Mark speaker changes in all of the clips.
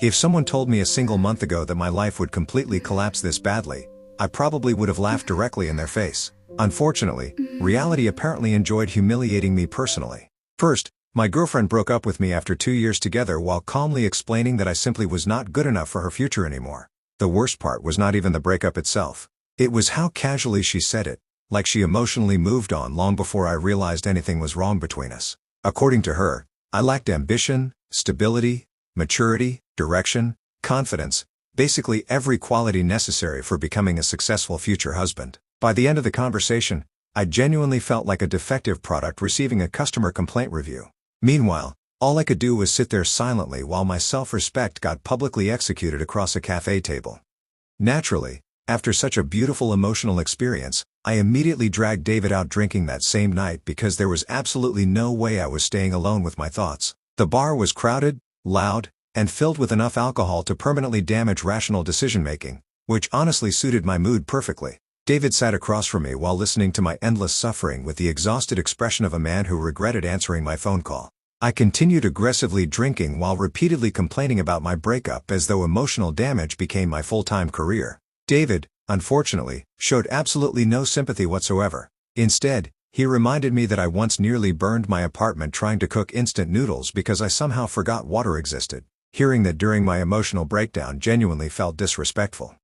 Speaker 1: If someone told me a single month ago that my life would completely collapse this badly, I probably would have laughed directly in their face. Unfortunately, reality apparently enjoyed humiliating me personally. First, my girlfriend broke up with me after 2 years together while calmly explaining that I simply was not good enough for her future anymore. The worst part was not even the breakup itself. It was how casually she said it, like she emotionally moved on long before I realized anything was wrong between us. According to her, I lacked ambition, stability, maturity, direction, confidence, basically every quality necessary for becoming a successful future husband. By the end of the conversation, I genuinely felt like a defective product receiving a customer complaint review. Meanwhile, all I could do was sit there silently while my self-respect got publicly executed across a cafe table. Naturally, after such a beautiful emotional experience, I immediately dragged David out drinking that same night because there was absolutely no way I was staying alone with my thoughts. The bar was crowded, loud, and filled with enough alcohol to permanently damage rational decision-making, which honestly suited my mood perfectly. David sat across from me while listening to my endless suffering with the exhausted expression of a man who regretted answering my phone call. I continued aggressively drinking while repeatedly complaining about my breakup as though emotional damage became my full-time career. David, unfortunately, showed absolutely no sympathy whatsoever. Instead, he reminded me that I once nearly burned my apartment trying to cook instant noodles because I somehow forgot water existed. Hearing that during my emotional breakdown genuinely felt disrespectful.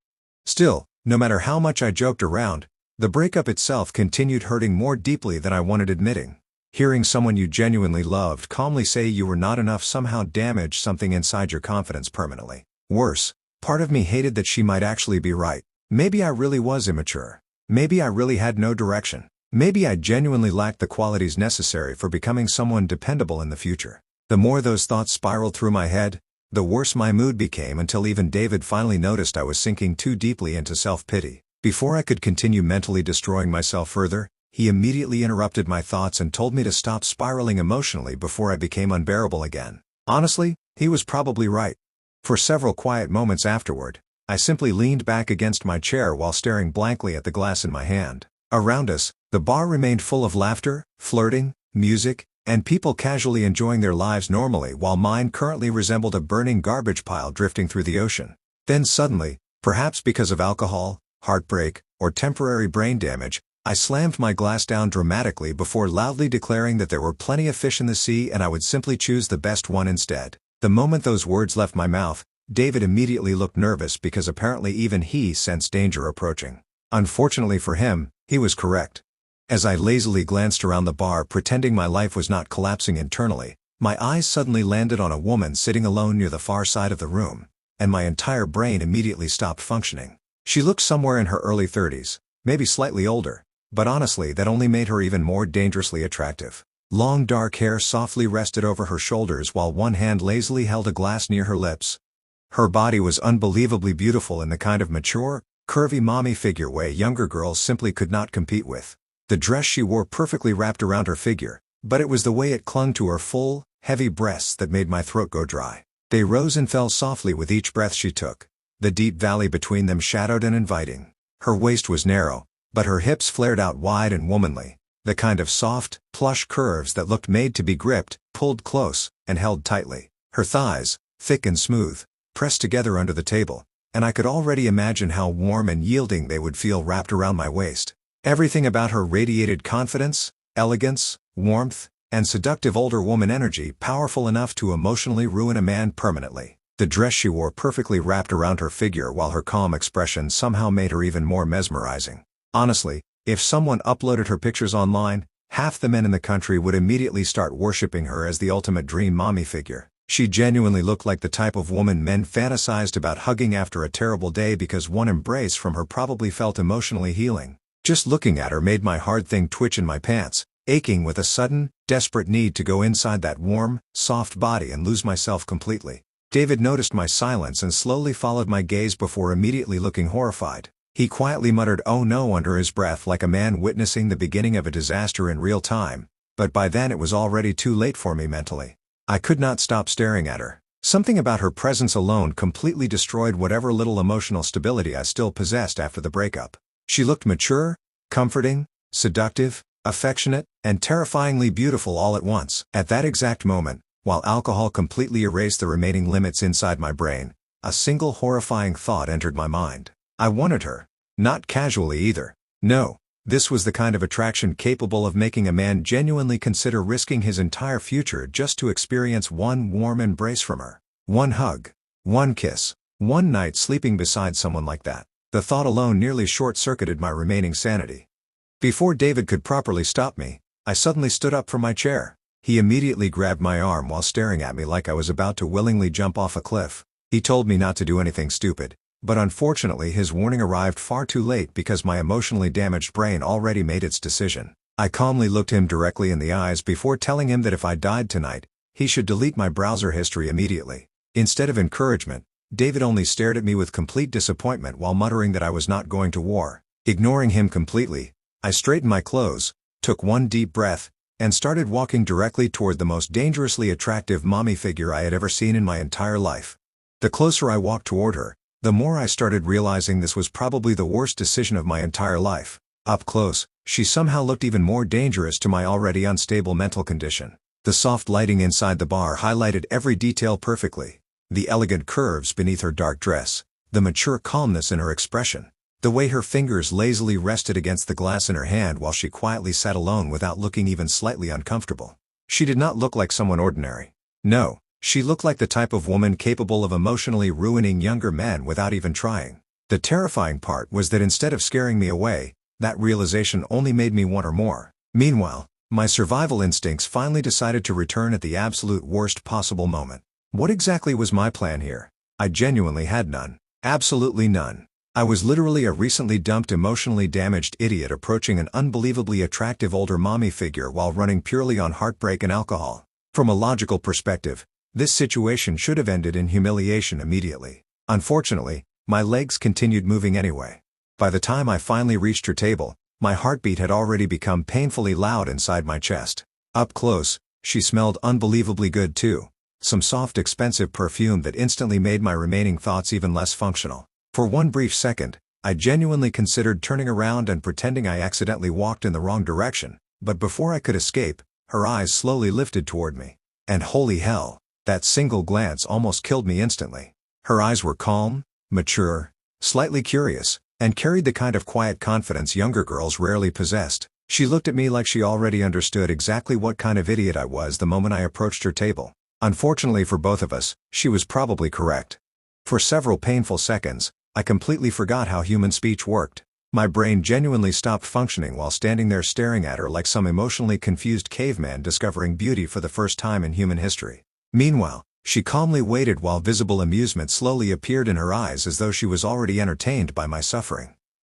Speaker 1: Still, no matter how much I joked around, the breakup itself continued hurting more deeply than I wanted admitting. Hearing someone you genuinely loved calmly say you were not enough somehow damaged something inside your confidence permanently. Worse, part of me hated that she might actually be right. Maybe I really was immature. Maybe I really had no direction. Maybe I genuinely lacked the qualities necessary for becoming someone dependable in the future. The more those thoughts spiraled through my head, the worse my mood became until even David finally noticed I was sinking too deeply into self-pity. Before I could continue mentally destroying myself further, he immediately interrupted my thoughts and told me to stop spiraling emotionally before I became unbearable again. Honestly, he was probably right. For several quiet moments afterward, I simply leaned back against my chair while staring blankly at the glass in my hand. Around us, the bar remained full of laughter, flirting, music, and people casually enjoying their lives normally while mine currently resembled a burning garbage pile drifting through the ocean. Then suddenly, perhaps because of alcohol, heartbreak, or temporary brain damage, I slammed my glass down dramatically before loudly declaring that there were plenty of fish in the sea and I would simply choose the best one instead. The moment those words left my mouth, David immediately looked nervous because apparently even he sensed danger approaching. Unfortunately for him, he was correct. As I lazily glanced around the bar pretending my life was not collapsing internally, my eyes suddenly landed on a woman sitting alone near the far side of the room, and my entire brain immediately stopped functioning. She looked somewhere in her early 30s, maybe slightly older, but honestly that only made her even more dangerously attractive. Long dark hair softly rested over her shoulders while one hand lazily held a glass near her lips. Her body was unbelievably beautiful in the kind of mature, curvy mommy figure way younger girls simply could not compete with. The dress she wore perfectly wrapped around her figure, but it was the way it clung to her full, heavy breasts that made my throat go dry. They rose and fell softly with each breath she took, the deep valley between them shadowed and inviting. Her waist was narrow, but her hips flared out wide and womanly, the kind of soft, plush curves that looked made to be gripped, pulled close, and held tightly. Her thighs, thick and smooth, pressed together under the table, and I could already imagine how warm and yielding they would feel wrapped around my waist. Everything about her radiated confidence, elegance, warmth, and seductive older woman energy powerful enough to emotionally ruin a man permanently. The dress she wore perfectly wrapped around her figure while her calm expression somehow made her even more mesmerizing. Honestly, if someone uploaded her pictures online, half the men in the country would immediately start worshipping her as the ultimate dream mommy figure. She genuinely looked like the type of woman men fantasized about hugging after a terrible day because one embrace from her probably felt emotionally healing. Just looking at her made my hard thing twitch in my pants, aching with a sudden, desperate need to go inside that warm, soft body and lose myself completely. David noticed my silence and slowly followed my gaze before immediately looking horrified. He quietly muttered "oh no" under his breath like a man witnessing the beginning of a disaster in real time, but by then it was already too late for me mentally. I could not stop staring at her. Something about her presence alone completely destroyed whatever little emotional stability I still possessed after the breakup. She looked mature, comforting, seductive, affectionate, and terrifyingly beautiful all at once. At that exact moment, While alcohol completely erased the remaining limits inside my brain, a single horrifying thought entered my mind. I wanted her. Not casually either. No, this was the kind of attraction capable of making a man genuinely consider risking his entire future just to experience one warm embrace from her. One hug. One kiss. One night sleeping beside someone like that. The thought alone nearly short-circuited my remaining sanity. Before David could properly stop me, I suddenly stood up from my chair. He immediately grabbed my arm while staring at me like I was about to willingly jump off a cliff. He told me not to do anything stupid, but unfortunately his warning arrived far too late because my emotionally damaged brain already made its decision. I calmly looked him directly in the eyes before telling him that if I died tonight, he should delete my browser history immediately. Instead of encouragement, David only stared at me with complete disappointment while muttering that I was not going to war. Ignoring him completely, I straightened my clothes, took one deep breath, and started walking directly toward the most dangerously attractive mommy figure I had ever seen in my entire life. The closer I walked toward her, the more I started realizing this was probably the worst decision of my entire life. Up close, she somehow looked even more dangerous to my already unstable mental condition. The soft lighting inside the bar highlighted every detail perfectly. The elegant curves beneath her dark dress, the mature calmness in her expression, the way her fingers lazily rested against the glass in her hand while she quietly sat alone without looking even slightly uncomfortable. She did not look like someone ordinary. No, she looked like the type of woman capable of emotionally ruining younger men without even trying. The terrifying part was that instead of scaring me away, that realization only made me want her more. Meanwhile, my survival instincts finally decided to return at the absolute worst possible moment. What exactly was my plan here? I genuinely had none. Absolutely none. I was literally a recently dumped emotionally damaged idiot approaching an unbelievably attractive older mommy figure while running purely on heartbreak and alcohol. From a logical perspective, this situation should have ended in humiliation immediately. Unfortunately, my legs continued moving anyway. By the time I finally reached her table, my heartbeat had already become painfully loud inside my chest. Up close, she smelled unbelievably good too. Some soft expensive perfume that instantly made my remaining thoughts even less functional. For one brief second, I genuinely considered turning around and pretending I accidentally walked in the wrong direction, but before I could escape, her eyes slowly lifted toward me. And holy hell, that single glance almost killed me instantly. Her eyes were calm, mature, slightly curious, and carried the kind of quiet confidence younger girls rarely possessed. She looked at me like she already understood exactly what kind of idiot I was the moment I approached her table. Unfortunately for both of us, she was probably correct. For several painful seconds, I completely forgot how human speech worked. My brain genuinely stopped functioning while standing there staring at her like some emotionally confused caveman discovering beauty for the first time in human history. Meanwhile, she calmly waited while visible amusement slowly appeared in her eyes as though she was already entertained by my suffering.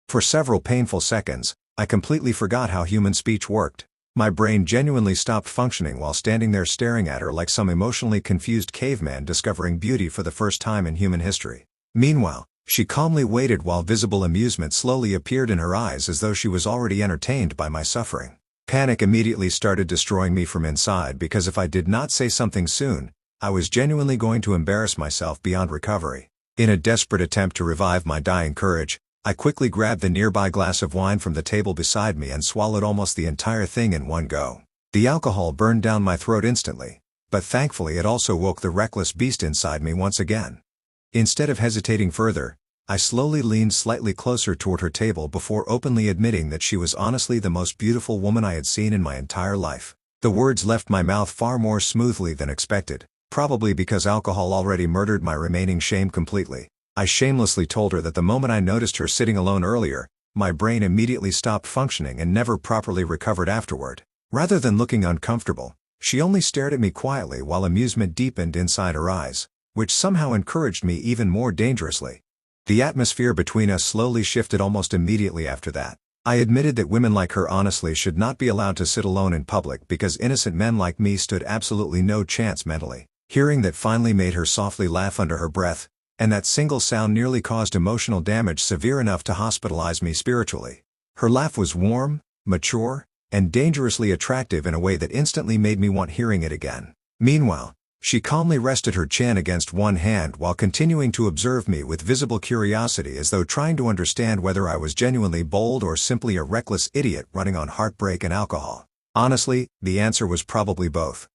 Speaker 1: For several painful seconds, I completely forgot how human speech worked. My brain genuinely stopped functioning while standing there staring at her like some emotionally confused caveman discovering beauty for the first time in human history. Meanwhile, she calmly waited while visible amusement slowly appeared in her eyes as though she was already entertained by my suffering. Panic immediately started destroying me from inside because if I did not say something soon, I was genuinely going to embarrass myself beyond recovery. In a desperate attempt to revive my dying courage, I quickly grabbed the nearby glass of wine from the table beside me and swallowed almost the entire thing in one go. The alcohol burned down my throat instantly, but thankfully it also woke the reckless beast inside me once again. Instead of hesitating further, I slowly leaned slightly closer toward her table before openly admitting that she was honestly the most beautiful woman I had seen in my entire life. The words left my mouth far more smoothly than expected, probably because alcohol already murdered my remaining shame completely. I shamelessly told her that the moment I noticed her sitting alone earlier, my brain immediately stopped functioning and never properly recovered afterward. Rather than looking uncomfortable, she only stared at me quietly while amusement deepened inside her eyes, which somehow encouraged me even more dangerously. The atmosphere between us slowly shifted almost immediately after that. I admitted that women like her honestly should not be allowed to sit alone in public because innocent men like me stood absolutely no chance mentally. Hearing that finally made her softly laugh under her breath, and that single sound nearly caused emotional damage severe enough to hospitalize me spiritually. Her laugh was warm, mature, and dangerously attractive in a way that instantly made me want hearing it again. Meanwhile, she calmly rested her chin against one hand while continuing to observe me with visible curiosity as though trying to understand whether I was genuinely bold or simply a reckless idiot running on heartbreak and alcohol. Honestly, the answer was probably both.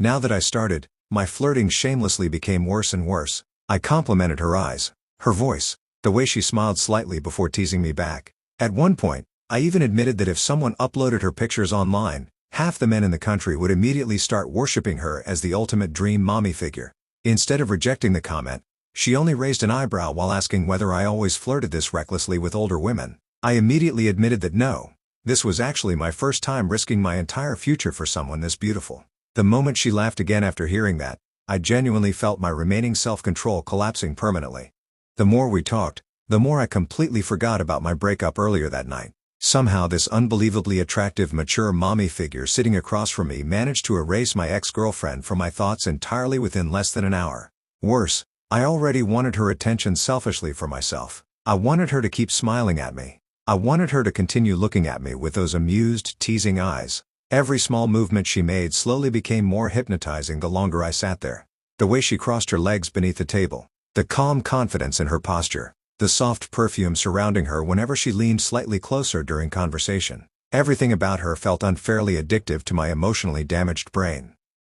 Speaker 1: Now that I started, my flirting shamelessly became worse and worse. I complimented her eyes, her voice, the way she smiled slightly before teasing me back. At one point, I even admitted that if someone uploaded her pictures online, half the men in the country would immediately start worshipping her as the ultimate dream mommy figure. Instead of rejecting the comment, she only raised an eyebrow while asking whether I always flirted this recklessly with older women. I immediately admitted that no, this was actually my first time risking my entire future for someone this beautiful. The moment she laughed again after hearing that, I genuinely felt my remaining self-control collapsing permanently. The more we talked, the more I completely forgot about my breakup earlier that night. Somehow this unbelievably attractive mature mommy figure sitting across from me managed to erase my ex-girlfriend from my thoughts entirely within less than an hour. Worse, I already wanted her attention selfishly for myself. I wanted her to keep smiling at me. I wanted her to continue looking at me with those amused, teasing eyes. Every small movement she made slowly became more hypnotizing the longer I sat there. The way she crossed her legs beneath the table, the calm confidence in her posture, the soft perfume surrounding her whenever she leaned slightly closer during conversation. Everything about her felt unfairly addictive to my emotionally damaged brain.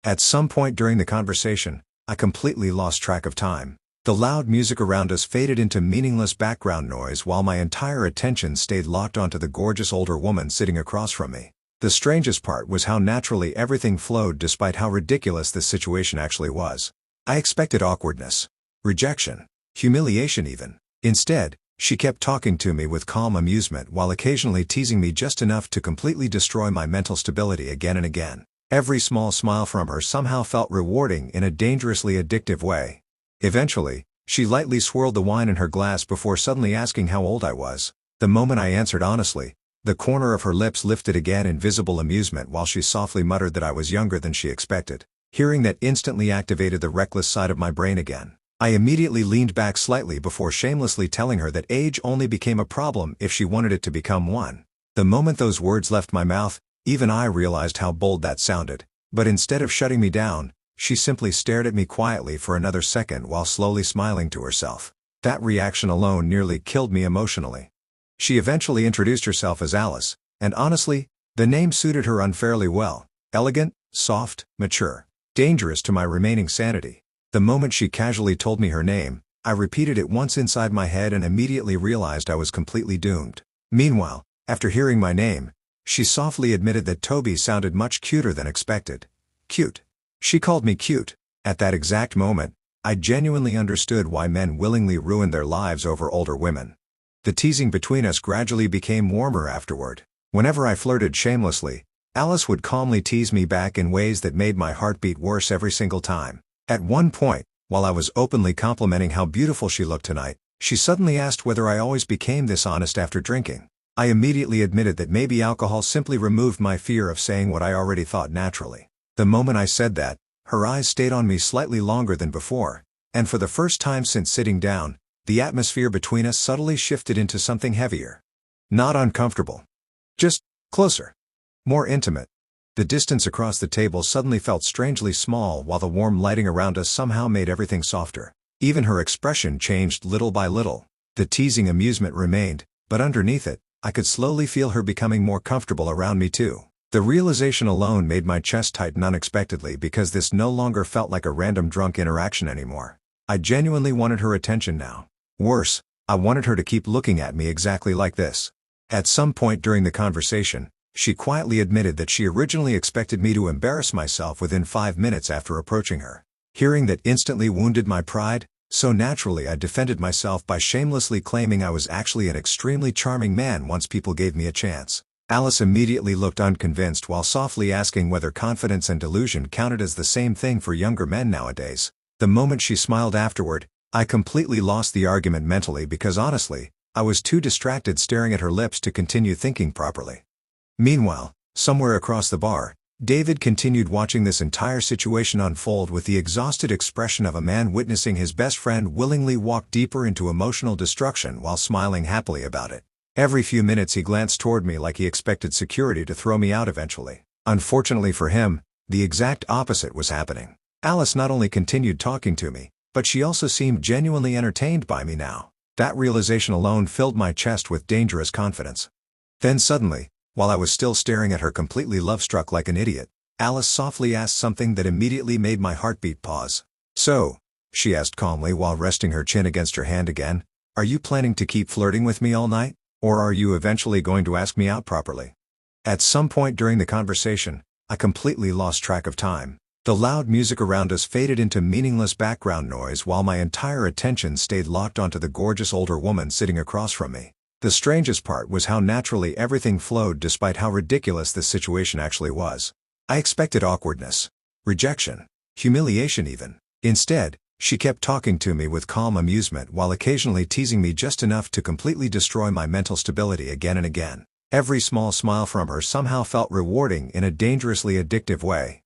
Speaker 1: At some point during the conversation, I completely lost track of time. The loud music around us faded into meaningless background noise while my entire attention stayed locked onto the gorgeous older woman sitting across from me. The strangest part was how naturally everything flowed despite how ridiculous this situation actually was. I expected awkwardness, rejection, humiliation even. Instead, she kept talking to me with calm amusement while occasionally teasing me just enough to completely destroy my mental stability again and again. Every small smile from her somehow felt rewarding in a dangerously addictive way. Eventually, she lightly swirled the wine in her glass before suddenly asking how old I was. The moment I answered honestly, the corner of her lips lifted again in visible amusement while she softly muttered that I was younger than she expected. Hearing that instantly activated the reckless side of my brain again. I immediately leaned back slightly before shamelessly telling her that age only became a problem if she wanted it to become one. The moment those words left my mouth, even I realized how bold that sounded. But instead of shutting me down, she simply stared at me quietly for another second while slowly smiling to herself. That reaction alone nearly killed me emotionally. She eventually introduced herself as Alice, and honestly, the name suited her unfairly well. Elegant, soft, mature, dangerous to my remaining sanity. The moment she casually told me her name, I repeated it once inside my head and immediately realized I was completely doomed. Meanwhile, after hearing my name, she softly admitted that Tobi sounded much cuter than expected. Cute. She called me cute. At that exact moment, I genuinely understood why men willingly ruined their lives over older women. The teasing between us gradually became warmer afterward. Whenever I flirted shamelessly, Alice would calmly tease me back in ways that made my heart beat worse every single time. At one point, while I was openly complimenting how beautiful she looked tonight, she suddenly asked whether I always became this honest after drinking. I immediately admitted that maybe alcohol simply removed my fear of saying what I already thought naturally. The moment I said that, her eyes stayed on me slightly longer than before, and for the first time since sitting down, the atmosphere between us subtly shifted into something heavier. Not uncomfortable. Just closer. More intimate. The distance across the table suddenly felt strangely small while the warm lighting around us somehow made everything softer. Even her expression changed little by little. The teasing amusement remained, but underneath it, I could slowly feel her becoming more comfortable around me too. The realization alone made my chest tighten unexpectedly because this no longer felt like a random drunk interaction anymore. I genuinely wanted her attention now. Worse, I wanted her to keep looking at me exactly like this. At some point during the conversation, she quietly admitted that she originally expected me to embarrass myself within 5 minutes after approaching her. Hearing that instantly wounded my pride, so naturally I defended myself by shamelessly claiming I was actually an extremely charming man once people gave me a chance. Alice immediately looked unconvinced while softly asking whether confidence and delusion counted as the same thing for younger men nowadays. The moment she smiled afterward, I completely lost the argument mentally because honestly, I was too distracted staring at her lips to continue thinking properly. Meanwhile, somewhere across the bar, David continued watching this entire situation unfold with the exhausted expression of a man witnessing his best friend willingly walk deeper into emotional destruction while smiling happily about it. Every few minutes he glanced toward me like he expected security to throw me out eventually. Unfortunately for him, the exact opposite was happening. Alice not only continued talking to me, but she also seemed genuinely entertained by me now. That realization alone filled my chest with dangerous confidence. Then suddenly, while I was still staring at her completely love-struck like an idiot, Alice softly asked something that immediately made my heartbeat pause. "So," she asked calmly while resting her chin against her hand again, "are you planning to keep flirting with me all night? Or are you eventually going to ask me out properly?" At some point during the conversation, I completely lost track of time. The loud music around us faded into meaningless background noise while my entire attention stayed locked onto the gorgeous older woman sitting across from me. The strangest part was how naturally everything flowed despite how ridiculous this situation actually was. I expected awkwardness, rejection, humiliation even. Instead, she kept talking to me with calm amusement while occasionally teasing me just enough to completely destroy my mental stability again and again. Every small smile from her somehow felt rewarding in a dangerously addictive way.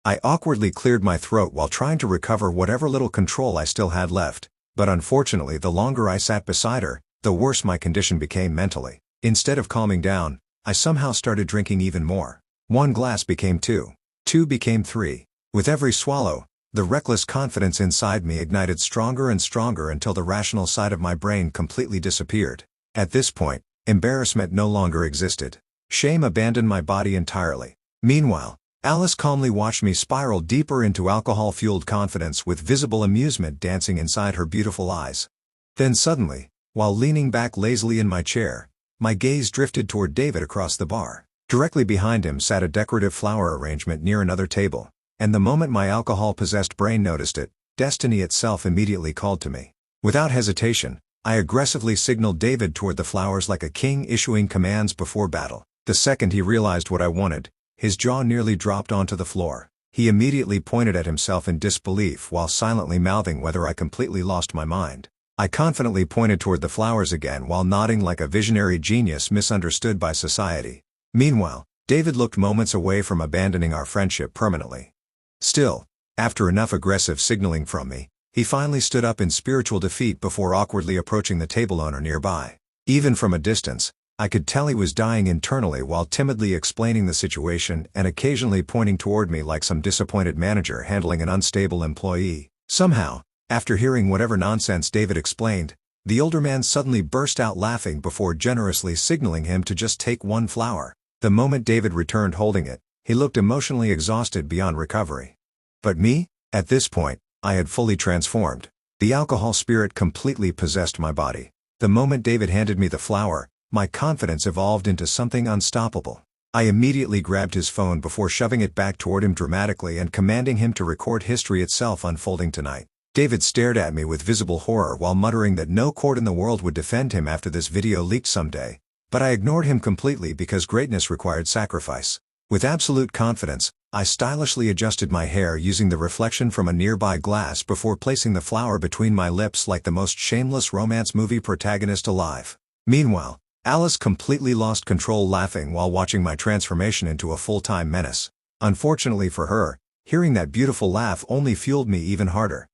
Speaker 1: I awkwardly cleared my throat while trying to recover whatever little control I still had left, but unfortunately the longer I sat beside her, the worse my condition became mentally. Instead of calming down, I somehow started drinking even more. 1 glass became 2. 2 became 3. With every swallow, the reckless confidence inside me ignited stronger and stronger until the rational side of my brain completely disappeared. At this point, embarrassment no longer existed. Shame abandoned my body entirely. Meanwhile, Alice calmly watched me spiral deeper into alcohol-fueled confidence with visible amusement dancing inside her beautiful eyes. Then suddenly, while leaning back lazily in my chair, my gaze drifted toward David across the bar. Directly behind him sat a decorative flower arrangement near another table, and the moment my alcohol-possessed brain noticed it, destiny itself immediately called to me. Without hesitation, I aggressively signaled David toward the flowers like a king issuing commands before battle. The second he realized what I wanted, his jaw nearly dropped onto the floor. He immediately pointed at himself in disbelief while silently mouthing whether I completely lost my mind. I confidently pointed toward the flowers again while nodding like a visionary genius misunderstood by society. Meanwhile, David looked moments away from abandoning our friendship permanently. Still, after enough aggressive signaling from me, he finally stood up in spiritual defeat before awkwardly approaching the table owner nearby. Even from a distance, I could tell he was dying internally while timidly explaining the situation and occasionally pointing toward me like some disappointed manager handling an unstable employee. Somehow, after hearing whatever nonsense David explained, the older man suddenly burst out laughing before generously signaling him to just take 1 flower. The moment David returned holding it, he looked emotionally exhausted beyond recovery. But me? At this point, I had fully transformed. The alcohol spirit completely possessed my body. The moment David handed me the flower, my confidence evolved into something unstoppable. I immediately grabbed his phone before shoving it back toward him dramatically and commanding him to record history itself unfolding tonight. David stared at me with visible horror while muttering that no court in the world would defend him after this video leaked someday. But I ignored him completely because greatness required sacrifice. With absolute confidence, I stylishly adjusted my hair using the reflection from a nearby glass before placing the flower between my lips like the most shameless romance movie protagonist alive. Meanwhile, Alice completely lost control laughing while watching my transformation into a full-time menace. Unfortunately for her, hearing that beautiful laugh only fueled me even harder.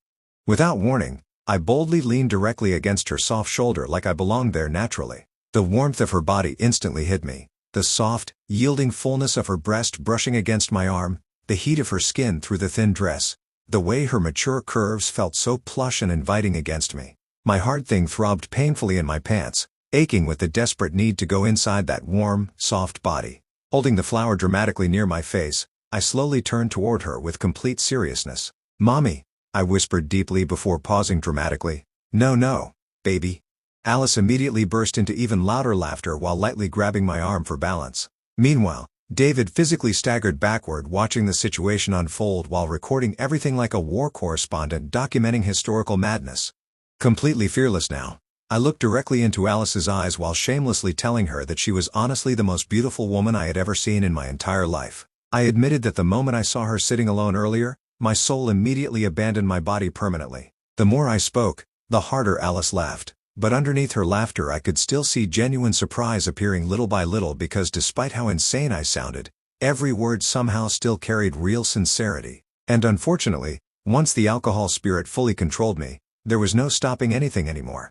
Speaker 1: Without warning, I boldly leaned directly against her soft shoulder like I belonged there naturally. The warmth of her body instantly hit me, the soft, yielding fullness of her breast brushing against my arm, the heat of her skin through the thin dress, the way her mature curves felt so plush and inviting against me. My heart thing throbbed painfully in my pants, aching with the desperate need to go inside that warm, soft body. Holding the flower dramatically near my face, I slowly turned toward her with complete seriousness. "Mommy," I whispered deeply before pausing dramatically. "No, baby." Alice immediately burst into even louder laughter while lightly grabbing my arm for balance. Meanwhile, David physically staggered backward watching the situation unfold while recording everything like a war correspondent documenting historical madness. Completely fearless now, I looked directly into Alice's eyes while shamelessly telling her that she was honestly the most beautiful woman I had ever seen in my entire life. I admitted that the moment I saw her sitting alone earlier, my soul immediately abandoned my body permanently. The more I spoke, the harder Alice laughed. But underneath her laughter I could still see genuine surprise appearing little by little because despite how insane I sounded, every word somehow still carried real sincerity. And unfortunately, once the alcohol spirit fully controlled me, there was no stopping anything anymore.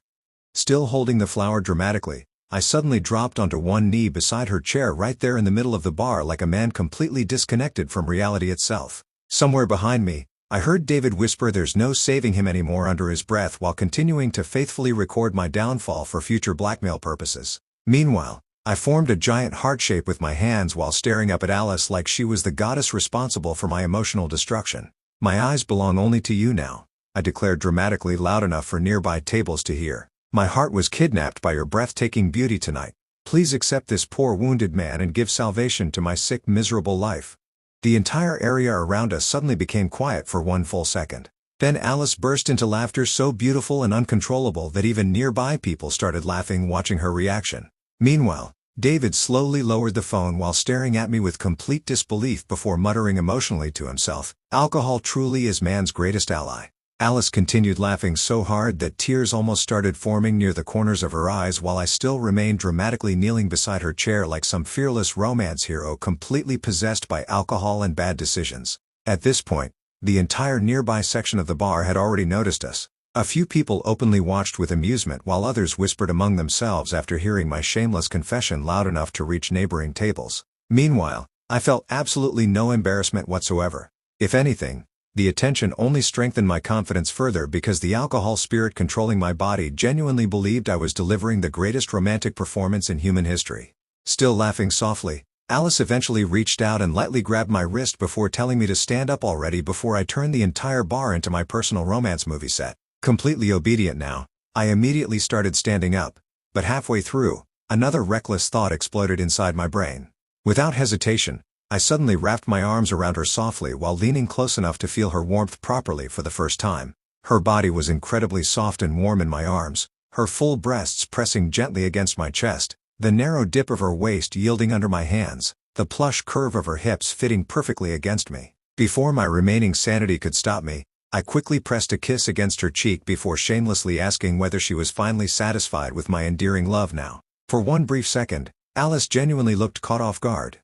Speaker 1: Still holding the flower dramatically, I suddenly dropped onto one knee beside her chair right there in the middle of the bar like a man completely disconnected from reality itself. Somewhere behind me, I heard David whisper there's no saving him anymore under his breath while continuing to faithfully record my downfall for future blackmail purposes. Meanwhile, I formed a giant heart shape with my hands while staring up at Alice like she was the goddess responsible for my emotional destruction. "My eyes belong only to you now," I declared dramatically loud enough for nearby tables to hear. "My heart was kidnapped by your breathtaking beauty tonight. Please accept this poor wounded man and give salvation to my sick, miserable life." The entire area around us suddenly became quiet for one full second. Then Alice burst into laughter so beautiful and uncontrollable that even nearby people started laughing watching her reaction. Meanwhile, David slowly lowered the phone while staring at me with complete disbelief before muttering emotionally to himself, "Alcohol truly is man's greatest ally." Alice continued laughing so hard that tears almost started forming near the corners of her eyes while I still remained dramatically kneeling beside her chair like some fearless romance hero completely possessed by alcohol and bad decisions. At this point, the entire nearby section of the bar had already noticed us. A few people openly watched with amusement while others whispered among themselves after hearing my shameless confession loud enough to reach neighboring tables. Meanwhile, I felt absolutely no embarrassment whatsoever. If anything, the attention only strengthened my confidence further because the alcohol spirit controlling my body genuinely believed I was delivering the greatest romantic performance in human history. Still laughing softly, Alice eventually reached out and lightly grabbed my wrist before telling me to stand up already before I turned the entire bar into my personal romance movie set. Completely obedient now, I immediately started standing up, but halfway through, another reckless thought exploded inside my brain. Without hesitation, I suddenly wrapped my arms around her softly while leaning close enough to feel her warmth properly for the first time. Her body was incredibly soft and warm in my arms, her full breasts pressing gently against my chest, the narrow dip of her waist yielding under my hands, the plush curve of her hips fitting perfectly against me. Before my remaining sanity could stop me, I quickly pressed a kiss against her cheek before shamelessly asking whether she was finally satisfied with my endearing love now. For one brief second, Alice genuinely looked caught off guard.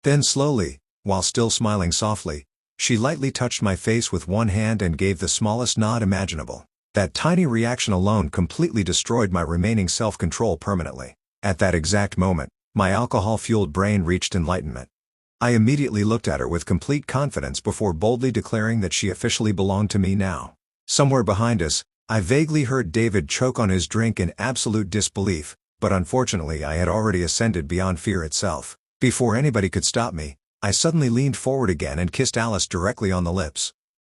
Speaker 1: Then slowly, while still smiling softly, she lightly touched my face with one hand and gave the smallest nod imaginable. That tiny reaction alone completely destroyed my remaining self-control permanently. At that exact moment, my alcohol-fueled brain reached enlightenment. I immediately looked at her with complete confidence before boldly declaring that she officially belonged to me now. Somewhere behind us, I vaguely heard David choke on his drink in absolute disbelief, but unfortunately I had already ascended beyond fear itself. Before anybody could stop me, I suddenly leaned forward again and kissed Alice directly on the lips.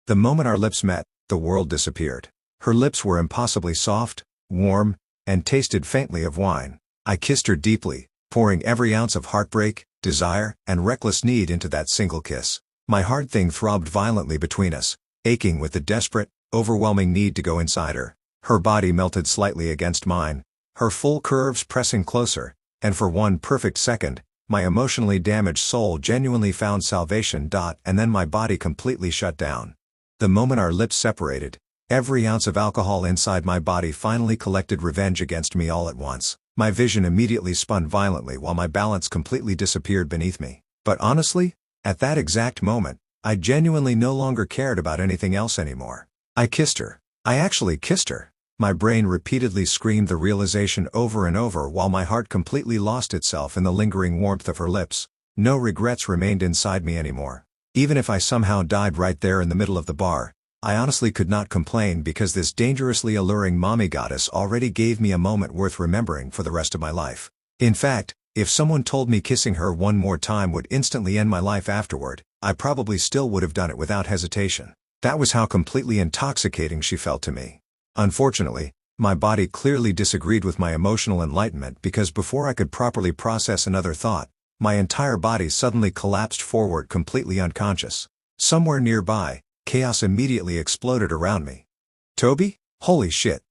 Speaker 1: The moment our lips met, the world disappeared. Her lips were impossibly soft, warm, and tasted faintly of wine. I kissed her deeply, pouring every ounce of heartbreak, desire, and reckless need into that single kiss. My heart thing throbbed violently between us, aching with the desperate, overwhelming need to go inside her. Her body melted slightly against mine, her full curves pressing closer, and for one perfect second, my emotionally damaged soul genuinely found salvation. And then my body completely shut down. The moment our lips separated, every ounce of alcohol inside my body finally collected revenge against me all at once. My vision immediately spun violently while my balance completely disappeared beneath me. But honestly, at that exact moment, I genuinely no longer cared about anything else anymore. I kissed her. I actually kissed her. My brain repeatedly screamed the realization over and over while my heart completely lost itself in the lingering warmth of her lips. No regrets remained inside me anymore. Even if I somehow died right there in the middle of the bar, I honestly could not complain because this dangerously alluring mommy goddess already gave me a moment worth remembering for the rest of my life. In fact, if someone told me kissing her one more time would instantly end my life afterward, I probably still would have done it without hesitation. That was how completely intoxicating she felt to me. Unfortunately, my body clearly disagreed with my emotional enlightenment because before I could properly process another thought, my entire body suddenly collapsed forward completely unconscious. Somewhere nearby, chaos immediately exploded around me. "Tobi? Holy shit.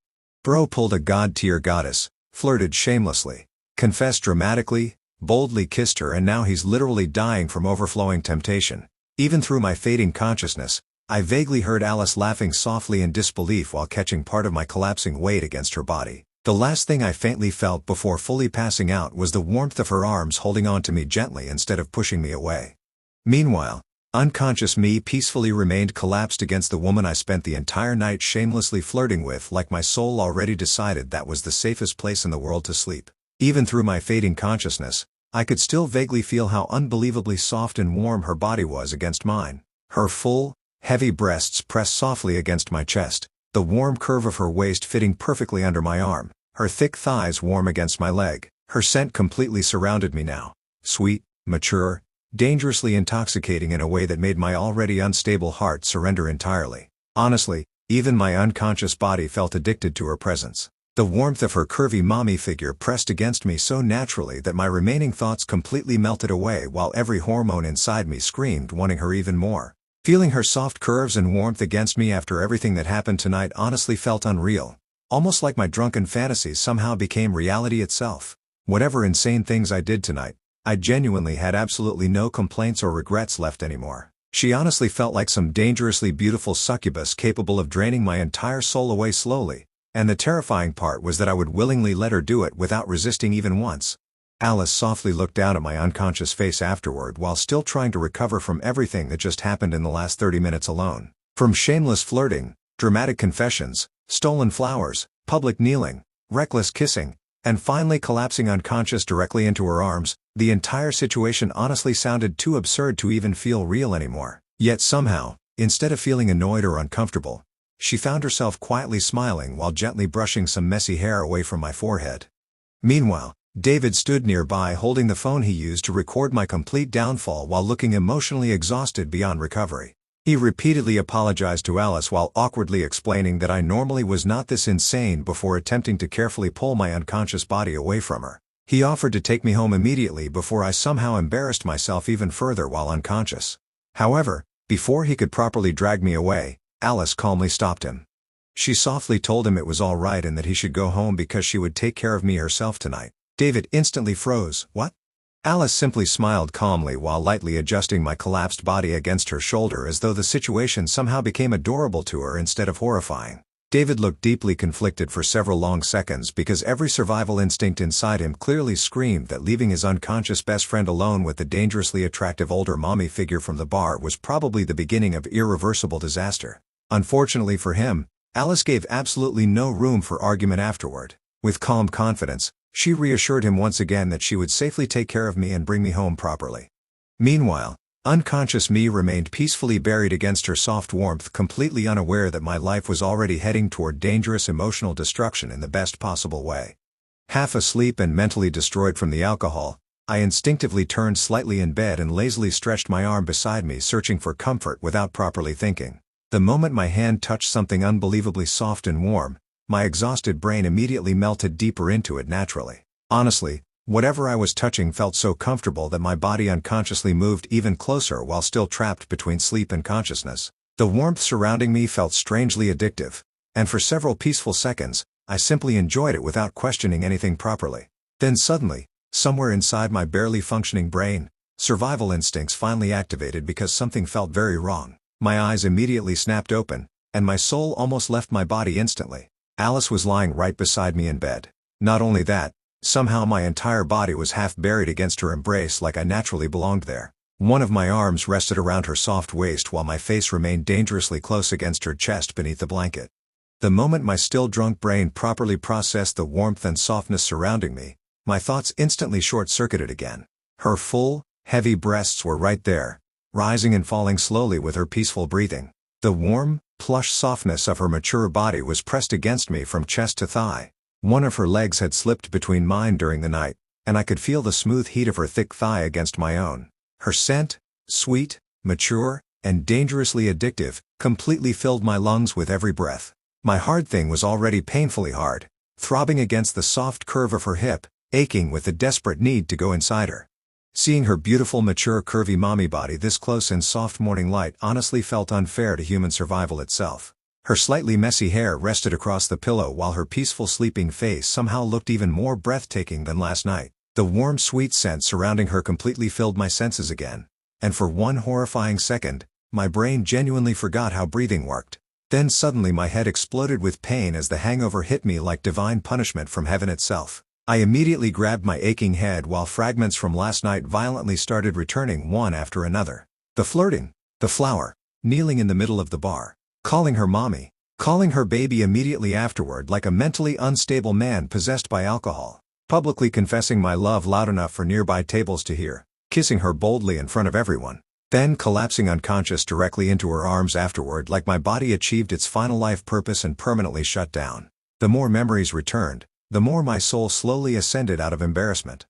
Speaker 1: Bro pulled a god-tier goddess, flirted shamelessly, confessed dramatically, boldly kissed her and now he's literally dying from overflowing temptation." Even through my fading consciousness, I vaguely heard Alice laughing softly in disbelief while catching part of my collapsing weight against her body. The last thing I faintly felt before fully passing out was the warmth of her arms holding on to me gently instead of pushing me away. Meanwhile, unconscious me peacefully remained collapsed against the woman I spent the entire night shamelessly flirting with like my soul already decided that was the safest place in the world to sleep. Even through my fading consciousness, I could still vaguely feel how unbelievably soft and warm her body was against mine. Her full, heavy breasts pressed softly against my chest, the warm curve of her waist fitting perfectly under my arm, her thick thighs warm against my leg, Her scent completely surrounded me now. Sweet, mature, dangerously intoxicating in a way that made my already unstable heart surrender entirely. Honestly, even my unconscious body felt addicted to her presence. The warmth of her curvy mommy figure pressed against me so naturally that my remaining thoughts completely melted away while every hormone inside me screamed wanting her even more. Feeling her soft curves and warmth against me after everything that happened tonight honestly felt unreal. Almost like my drunken fantasies somehow became reality itself. Whatever insane things I did tonight, I genuinely had absolutely no complaints or regrets left anymore. She honestly felt like some dangerously beautiful succubus capable of draining my entire soul away slowly, and the terrifying part was that I would willingly let her do it without resisting even once. Alice softly looked down at my unconscious face afterward while still trying to recover from everything that just happened in the last 30 minutes alone. From shameless flirting, dramatic confessions, stolen flowers, public kneeling, reckless kissing, and finally collapsing unconscious directly into her arms, the entire situation honestly sounded too absurd to even feel real anymore. Yet somehow, instead of feeling annoyed or uncomfortable, she found herself quietly smiling while gently brushing some messy hair away from my forehead. Meanwhile, David stood nearby holding the phone he used to record my complete downfall while looking emotionally exhausted beyond recovery. He repeatedly apologized to Alice while awkwardly explaining that I normally was not this insane before attempting to carefully pull my unconscious body away from her. He offered to take me home immediately before I somehow embarrassed myself even further while unconscious. However, before he could properly drag me away, Alice calmly stopped him. She softly told him it was all right and that he should go home because she would take care of me herself tonight. David instantly froze. What? Alice simply smiled calmly while lightly adjusting my collapsed body against her shoulder as though the situation somehow became adorable to her instead of horrifying. David looked deeply conflicted for several long seconds because every survival instinct inside him clearly screamed that leaving his unconscious best friend alone with the dangerously attractive older mommy figure from the bar was probably the beginning of irreversible disaster. Unfortunately for him, Alice gave absolutely no room for argument afterward. With calm confidence, she reassured him once again that she would safely take care of me and bring me home properly. Meanwhile, unconscious me remained peacefully buried against her soft warmth, completely unaware that my life was already heading toward dangerous emotional destruction in the best possible way. Half asleep and mentally destroyed from the alcohol, I instinctively turned slightly in bed and lazily stretched my arm beside me, searching for comfort without properly thinking. The moment my hand touched something unbelievably soft and warm, my exhausted brain immediately melted deeper into it naturally. Honestly, whatever I was touching felt so comfortable that my body unconsciously moved even closer while still trapped between sleep and consciousness. The warmth surrounding me felt strangely addictive, and for several peaceful seconds, I simply enjoyed it without questioning anything properly. Then suddenly, somewhere inside my barely functioning brain, survival instincts finally activated because something felt very wrong. My eyes immediately snapped open, and my soul almost left my body instantly. Alice was lying right beside me in bed. Not only that, somehow my entire body was half buried against her embrace like I naturally belonged there. One of my arms rested around her soft waist while my face remained dangerously close against her chest beneath the blanket. The moment my still drunk brain properly processed the warmth and softness surrounding me, my thoughts instantly short-circuited again. Her full, heavy breasts were right there, rising and falling slowly with her peaceful breathing. The warm, plush softness of her mature body was pressed against me from chest to thigh. One of her legs had slipped between mine during the night, and I could feel the smooth heat of her thick thigh against my own. Her scent, sweet, mature, and dangerously addictive, completely filled my lungs with every breath. My hard thing was already painfully hard, throbbing against the soft curve of her hip, aching with the desperate need to go inside her. Seeing her beautiful mature curvy mommy body this close in soft morning light honestly felt unfair to human survival itself. Her slightly messy hair rested across the pillow while her peaceful sleeping face somehow looked even more breathtaking than last night. The warm sweet scent surrounding her completely filled my senses again. And for one horrifying second, my brain genuinely forgot how breathing worked. Then suddenly my head exploded with pain as the hangover hit me like divine punishment from heaven itself. I immediately grabbed my aching head while fragments from last night violently started returning one after another. The flirting, the flower, kneeling in the middle of the bar, calling her mommy, calling her baby immediately afterward like a mentally unstable man possessed by alcohol, publicly confessing my love loud enough for nearby tables to hear, kissing her boldly in front of everyone, then collapsing unconscious directly into her arms afterward like my body achieved its final life purpose and permanently shut down. The more memories returned, the more my soul slowly ascended out of embarrassment.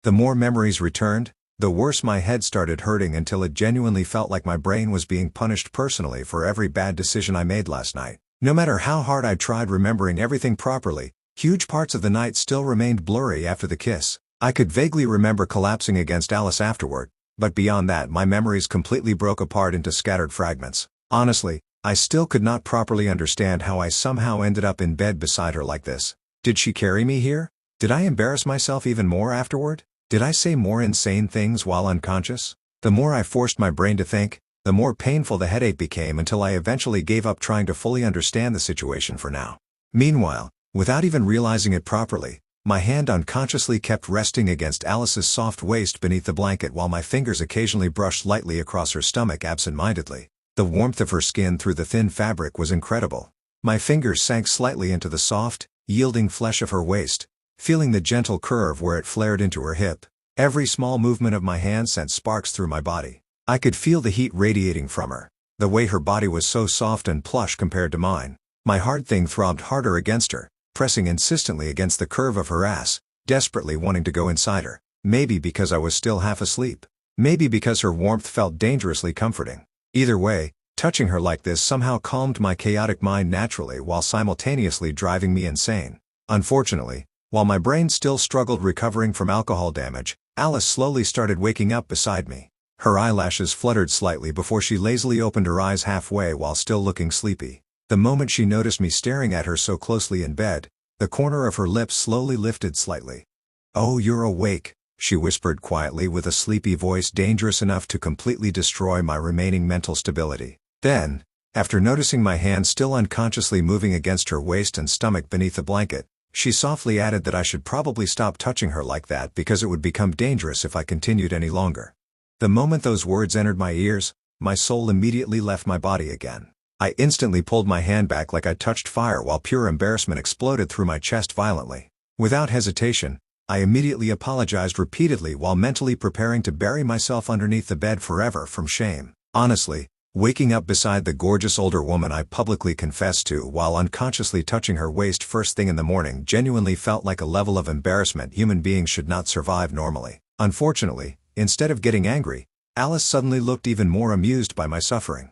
Speaker 1: The more memories returned, the worse my head started hurting until it genuinely felt like my brain was being punished personally for every bad decision I made last night. No matter how hard I tried remembering everything properly, huge parts of the night still remained blurry after the kiss. I could vaguely remember collapsing against Alice afterward, but beyond that my memories completely broke apart into scattered fragments. Honestly, I still could not properly understand how I somehow ended up in bed beside her like this. Did she carry me here? Did I embarrass myself even more afterward? Did I say more insane things while unconscious? The more I forced my brain to think, the more painful the headache became until I eventually gave up trying to fully understand the situation for now. Meanwhile, without even realizing it properly, my hand unconsciously kept resting against Alice's soft waist beneath the blanket while my fingers occasionally brushed lightly across her stomach absent-mindedly. The warmth of her skin through the thin fabric was incredible. My fingers sank slightly into the soft, yielding flesh of her waist, feeling the gentle curve where it flared into her hip. Every small movement of my hand sent sparks through my body. I could feel the heat radiating from her. The way her body was so soft and plush compared to mine. My hard thing throbbed harder against her, pressing insistently against the curve of her ass, desperately wanting to go inside her. Maybe because I was still half asleep. Maybe because her warmth felt dangerously comforting. Either way, touching her like this somehow calmed my chaotic mind naturally while simultaneously driving me insane. Unfortunately, while my brain still struggled recovering from alcohol damage, Alice slowly started waking up beside me. Her eyelashes fluttered slightly before she lazily opened her eyes halfway while still looking sleepy. The moment she noticed me staring at her so closely in bed, the corner of her lips slowly lifted slightly. "Oh, you're awake," she whispered quietly with a sleepy voice dangerous enough to completely destroy my remaining mental stability. Then, after noticing my hand still unconsciously moving against her waist and stomach beneath the blanket, she softly added that I should probably stop touching her like that because it would become dangerous if I continued any longer. The moment those words entered my ears, my soul immediately left my body again. I instantly pulled my hand back like I touched fire while pure embarrassment exploded through my chest violently. Without hesitation, I immediately apologized repeatedly while mentally preparing to bury myself underneath the bed forever from shame. Honestly, waking up beside the gorgeous older woman I publicly confessed to while unconsciously touching her waist first thing in the morning genuinely felt like a level of embarrassment human beings should not survive normally. Unfortunately, instead of getting angry, Alice suddenly looked even more amused by my suffering.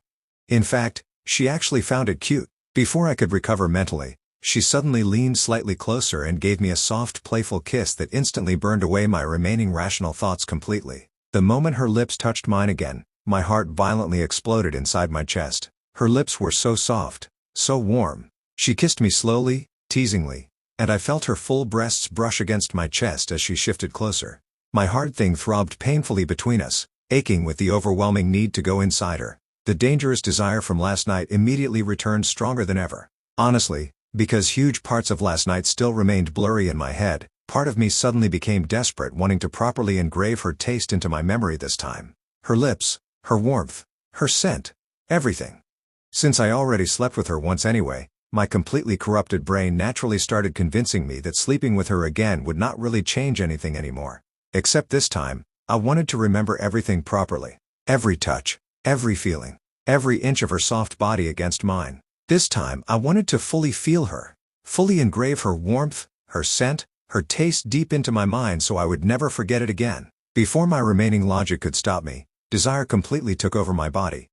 Speaker 1: In fact, she actually found it cute. Before I could recover mentally, she suddenly leaned slightly closer and gave me a soft, playful kiss that instantly burned away my remaining rational thoughts completely. The moment her lips touched mine again, my heart violently exploded inside my chest. Her lips were so soft, so warm. She kissed me slowly, teasingly, and I felt her full breasts brush against my chest as she shifted closer. My hard thing throbbed painfully between us, aching with the overwhelming need to go inside her. The dangerous desire from last night immediately returned stronger than ever. Honestly, because huge parts of last night still remained blurry in my head, part of me suddenly became desperate, wanting to properly engrave her taste into my memory this time. Her lips, her warmth, her scent, everything. Since I already slept with her once anyway, my completely corrupted brain naturally started convincing me that sleeping with her again would not really change anything anymore. Except this time, I wanted to remember everything properly. Every touch, every feeling, every inch of her soft body against mine. This time I wanted to fully feel her, fully engrave her warmth, her scent, her taste deep into my mind so I would never forget it again. Before my remaining logic could stop me, desire completely took over my body.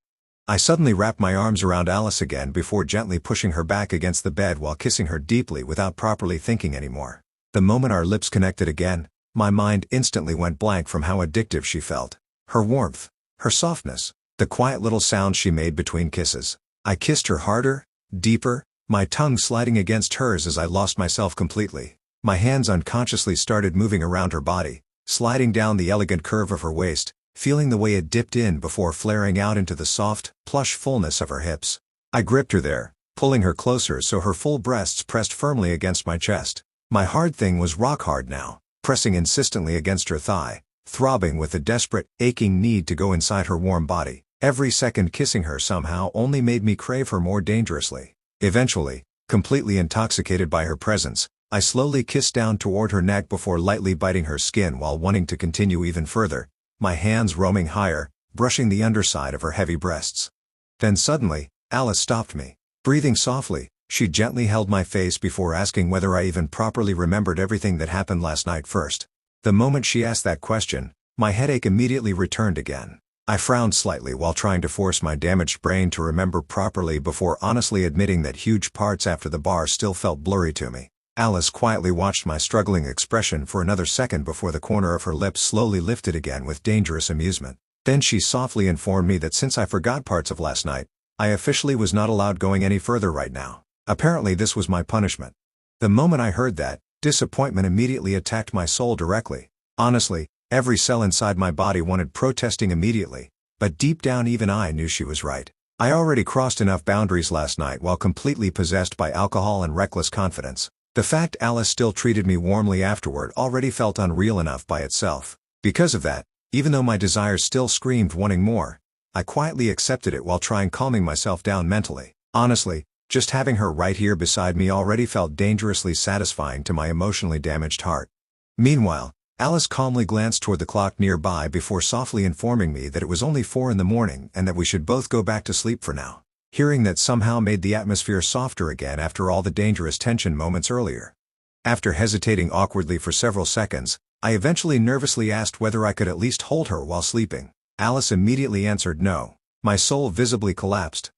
Speaker 1: I suddenly wrapped my arms around Alice again before gently pushing her back against the bed while kissing her deeply without properly thinking anymore. The moment our lips connected again, my mind instantly went blank from how addictive she felt. Her warmth, her softness, the quiet little sounds she made between kisses. I kissed her harder, deeper, my tongue sliding against hers as I lost myself completely. My hands unconsciously started moving around her body, sliding down the elegant curve of her waist, feeling the way it dipped in before flaring out into the soft, plush fullness of her hips. I gripped her there, pulling her closer so her full breasts pressed firmly against my chest. My hard thing was rock hard now, pressing insistently against her thigh, throbbing with a desperate, aching need to go inside her warm body. Every second kissing her somehow only made me crave her more dangerously. Eventually, completely intoxicated by her presence, I slowly kissed down toward her neck before lightly biting her skin while wanting to continue even further, my hands roaming higher, brushing the underside of her heavy breasts. Then suddenly, Alice stopped me. Breathing softly, She gently held my face before asking whether I even properly remembered everything that happened last night first. The moment she asked that question, my headache immediately returned again. I frowned slightly while trying to force my damaged brain to remember properly before honestly admitting that huge parts after the bar still felt blurry to me. Alice quietly watched my struggling expression for another second before the corner of her lips slowly lifted again with dangerous amusement. Then she softly informed me that since I forgot parts of last night, I officially was not allowed going any further right now. Apparently this was my punishment. The moment I heard that, disappointment immediately attacked my soul directly. Honestly, every cell inside my body wanted protesting immediately, but deep down even I knew she was right. I already crossed enough boundaries last night while completely possessed by alcohol and reckless confidence. The fact Alice still treated me warmly afterward already felt unreal enough by itself. Because of that, even though my desires still screamed wanting more, I quietly accepted it while trying calming myself down mentally. Honestly, just having her right here beside me already felt dangerously satisfying to my emotionally damaged heart. Meanwhile, Alice calmly glanced toward the clock nearby before softly informing me that it was only 4 in the morning and that we should both go back to sleep for now. Hearing that somehow made the atmosphere softer again after all the dangerous tension moments earlier. After hesitating awkwardly for several seconds, I eventually nervously asked whether I could at least hold her while sleeping. Alice immediately answered no. My soul visibly collapsed.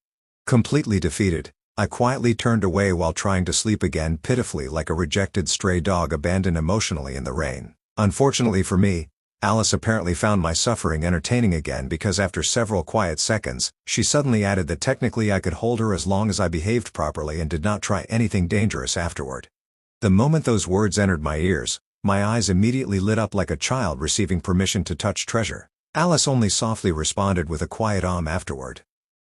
Speaker 1: Completely defeated, I quietly turned away while trying to sleep again pitifully like a rejected stray dog abandoned emotionally in the rain. Unfortunately for me, Alice apparently found my suffering entertaining again because after several quiet seconds, she suddenly added that technically I could hold her as long as I behaved properly and did not try anything dangerous afterward. The moment those words entered my ears, my eyes immediately lit up like a child receiving permission to touch treasure. Alice only softly responded with a quiet afterward.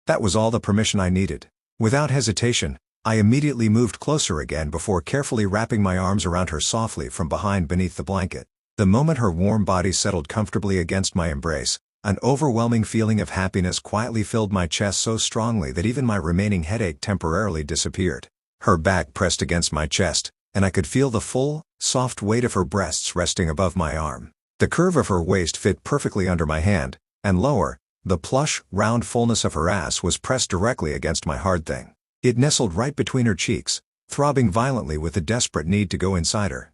Speaker 1: That was all the permission I needed. Without hesitation, I immediately moved closer again before carefully wrapping my arms around her softly from behind beneath the blanket. The moment her warm body settled comfortably against my embrace, an overwhelming feeling of happiness quietly filled my chest so strongly that even my remaining headache temporarily disappeared. Her back pressed against my chest, and I could feel the full, soft weight of her breasts resting above my arm. The curve of her waist fit perfectly under my hand, and lower, the plush, round fullness of her ass was pressed directly against my hard thing. It nestled right between her cheeks, throbbing violently with a desperate need to go inside her.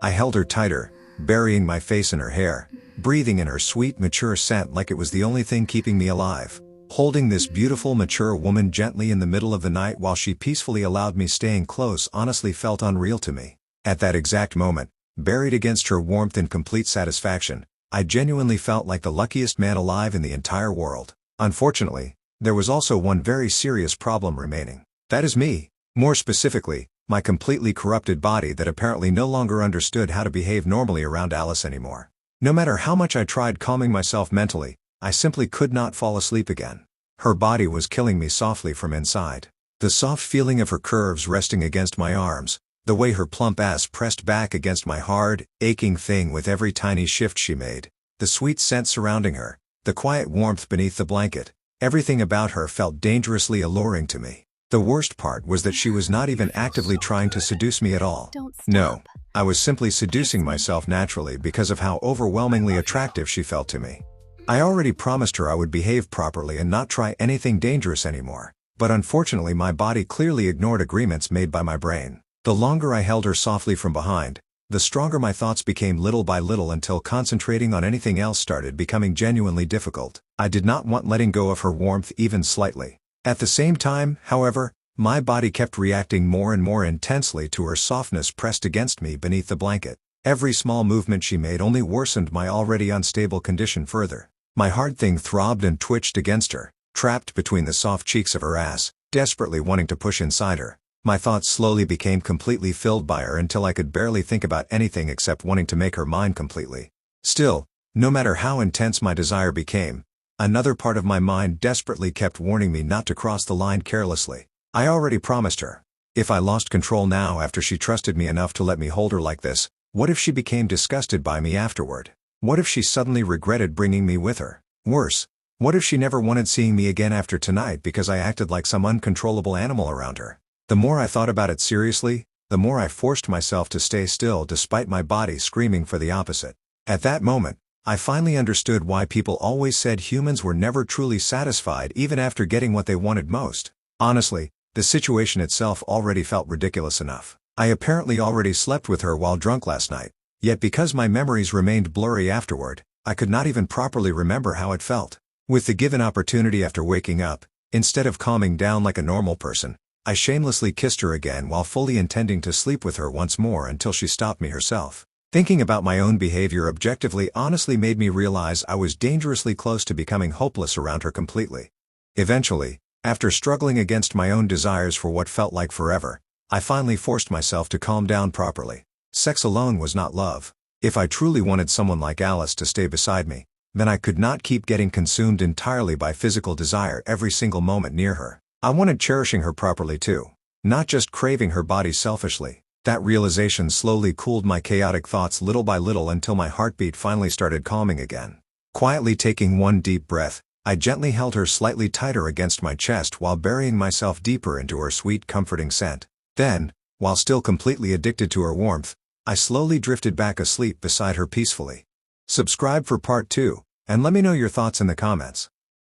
Speaker 1: I held her tighter, burying my face in her hair, breathing in her sweet, mature scent like it was the only thing keeping me alive. Holding this beautiful, mature woman gently in the middle of the night while she peacefully allowed me staying close honestly felt unreal to me. At that exact moment, buried against her warmth in complete satisfaction, I genuinely felt like the luckiest man alive in the entire world. Unfortunately, there was also one very serious problem remaining. That is me. More specifically, my completely corrupted body that apparently no longer understood how to behave normally around Alice anymore. No matter how much I tried calming myself mentally, I simply could not fall asleep again. Her body was killing me softly from inside. The soft feeling of her curves resting against my arms, the way her plump ass pressed back against my hard, aching thing with every tiny shift she made, the sweet scent surrounding her, the quiet warmth beneath the blanket, everything about her felt dangerously alluring to me. The worst part was that she was not even actively trying to seduce me at all. No, I was simply seducing myself naturally because of how overwhelmingly attractive she felt to me. I already promised her I would behave properly and not try anything dangerous anymore, but unfortunately my body clearly ignored agreements made by my brain. The longer I held her softly from behind, the stronger my thoughts became little by little until concentrating on anything else started becoming genuinely difficult. I did not want letting go of her warmth even slightly. At the same time, however, my body kept reacting more and more intensely to her softness pressed against me beneath the blanket. Every small movement she made only worsened my already unstable condition further. My hard thing throbbed and twitched against her, trapped between the soft cheeks of her ass, desperately wanting to push inside her. My thoughts slowly became completely filled by her until I could barely think about anything except wanting to make her mine completely. Still, no matter how intense my desire became, another part of my mind desperately kept warning me not to cross the line carelessly. I already promised her. If I lost control now after she trusted me enough to let me hold her like this, what if she became disgusted by me afterward? What if she suddenly regretted bringing me with her? Worse, what if she never wanted seeing me again after tonight because I acted like some uncontrollable animal around her? The more I thought about it seriously, the more I forced myself to stay still despite my body screaming for the opposite. At that moment, I finally understood why people always said humans were never truly satisfied even after getting what they wanted most. Honestly, The situation itself already felt ridiculous enough. I apparently already slept with her while drunk last night, yet because my memories remained blurry afterward, I could not even properly remember how it felt. With the given opportunity after waking up, instead of calming down like a normal person, I shamelessly kissed her again while fully intending to sleep with her once more until she stopped me herself. Thinking about my own behavior objectively honestly made me realize I was dangerously close to becoming hopeless around her completely. Eventually, after struggling against my own desires for what felt like forever, I finally forced myself to calm down properly. Sex alone was not love. If I truly wanted someone like Alice to stay beside me, then I could not keep getting consumed entirely by physical desire every single moment near her. I wanted cherishing her properly too, not just craving her body selfishly. That realization slowly cooled my chaotic thoughts little by little until my heartbeat finally started calming again. Quietly taking one deep breath, I gently held her slightly tighter against my chest while burying myself deeper into her sweet, comforting scent. Then, while still completely addicted to her warmth, I slowly drifted back asleep beside her peacefully. Subscribe for part 2, and let me know your thoughts in the comments.